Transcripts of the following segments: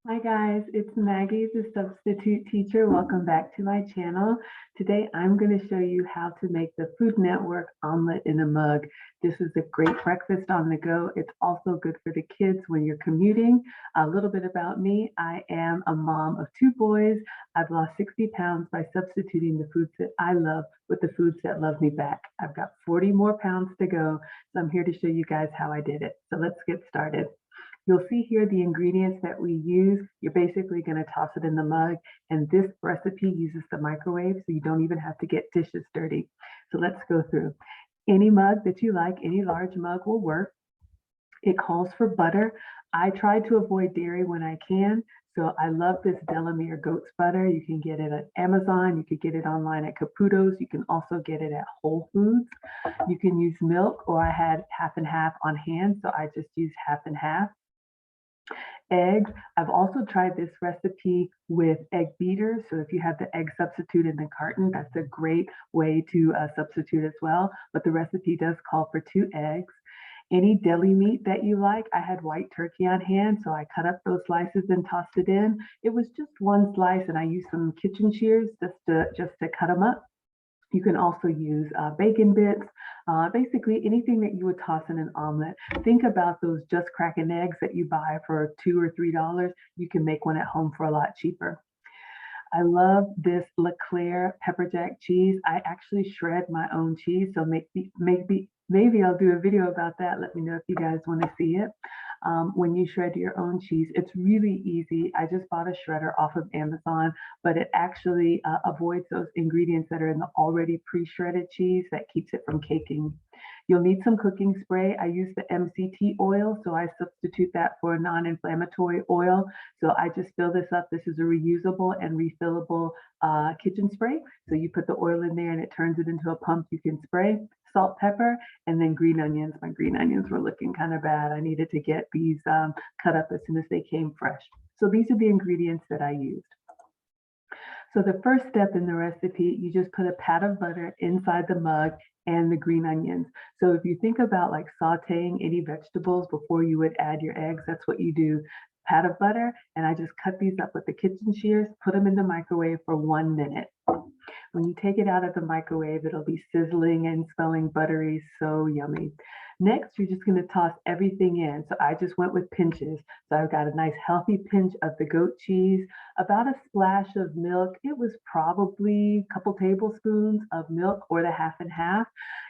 Hi guys, it's Maggie, the substitute teacher. Welcome back to my channel. Today I'm going to show you how to make the Food Network omelet in a mug. This is a great breakfast on the go. It's also good for the kids when you're commuting. A little bit about me. I am a mom of two boys. I've lost 60 pounds by substituting the foods that I love with the foods that love me back. I've got 40 more pounds to go, so I'm here to show you guys how I did it. So let's get started. You'll see here the ingredients that we use. You're basically going to toss it in the mug, and this recipe uses the microwave, so you don't even have to get dishes dirty. So let's go through. Any mug that you like, any large mug will work. It calls for butter. I try to avoid dairy when I can, so I love this Delamere goat's butter. You can get it at Amazon. You could get it online at Caputo's. You can also get it at Whole Foods. You can use milk, or I had half and half on hand, so I just used half and half. Eggs. I've also tried this recipe with egg beaters. So if you have the egg substitute in the carton, that's a great way to substitute as well. But the recipe does call for 2 eggs. Any deli meat that you like. I had white turkey on hand, so I cut up those slices and tossed it in. It was just one slice, and I used some kitchen shears just to cut them up. You can also use bacon bits, basically anything that you would toss in an omelet. Think about those just cracking eggs that you buy for $2 or $3. You can make one at home for a lot cheaper. I love this Leclerc pepper jack cheese. I actually shred my own cheese, so maybe I'll do a video about that. Let me know if you guys want to see it. When you shred your own cheese, it's really easy. I just bought a shredder off of Amazon, but it actually avoids those ingredients that are in the already pre-shredded cheese that keeps it from caking. You'll need some cooking spray. I use the MCT oil, so I substitute that for a non-inflammatory oil. So I just fill this up. This is a reusable and refillable kitchen spray. So you put the oil in there and it turns it into a pump you can spray. Salt, pepper, and then green onions. My green onions were looking kind of bad. I needed to get these cut up as soon as they came fresh. So these are the ingredients that I used. So the first step in the recipe, you just put a pat of butter inside the mug and the green onions. So if you think about like sauteing any vegetables before you would add your eggs, that's what you do. Pat of butter, and I just cut these up with the kitchen shears, put them in the microwave for 1 minute. When you take it out of the microwave, it'll be sizzling and smelling buttery, so yummy. Next, you're just going to toss everything in. So I just went with pinches. So I've got a nice healthy pinch of the goat cheese, about a splash of milk. It was probably a couple tablespoons of milk, or the half and half.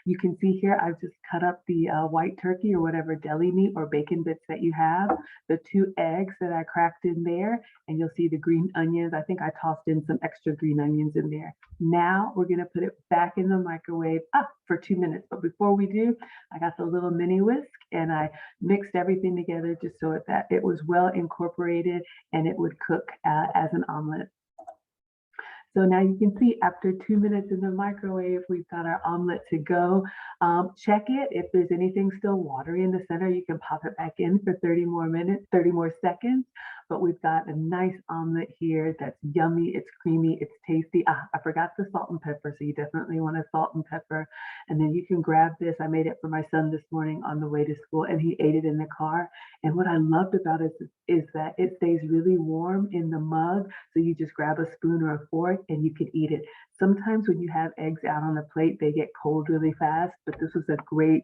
You can see here I've just cut up the white turkey or whatever deli meat or bacon bits that you have, the 2 eggs that I cracked in there, and you'll see the green onions. I think I tossed in some extra green onions in there. Now we're going to put it back in the microwave for 2 minutes. But before we do, I got the little mini whisk and I mixed everything together just so that it was well incorporated and it would cook as an omelet. So now you can see after 2 minutes in the microwave, we've got our omelet to go. Check it. If there's anything still watery in the center, you can pop it back in for 30 more minutes, 30 more seconds. But we've got a nice omelet here that's yummy, it's creamy, it's tasty. I forgot the salt and pepper, so you definitely want to salt and pepper. And then you can grab this. I made it for my son this morning on the way to school, and he ate it in the car. And what I loved about it is that it stays really warm in the mug. So you just grab a spoon or a fork and you can eat it. Sometimes when you have eggs out on a plate, they get cold really fast, but this was a great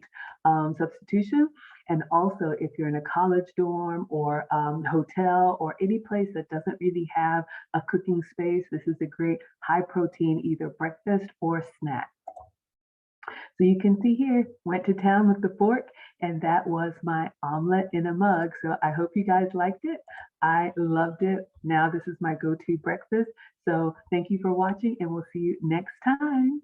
substitution. And also, if you're in a college dorm or hotel or any place that doesn't really have a cooking space, this is a great high protein, either breakfast or snack. So you can see here, went to town with the fork, and that was my omelet in a mug. So I hope you guys liked it. I loved it. Now this is my go-to breakfast. So thank you for watching, and we'll see you next time.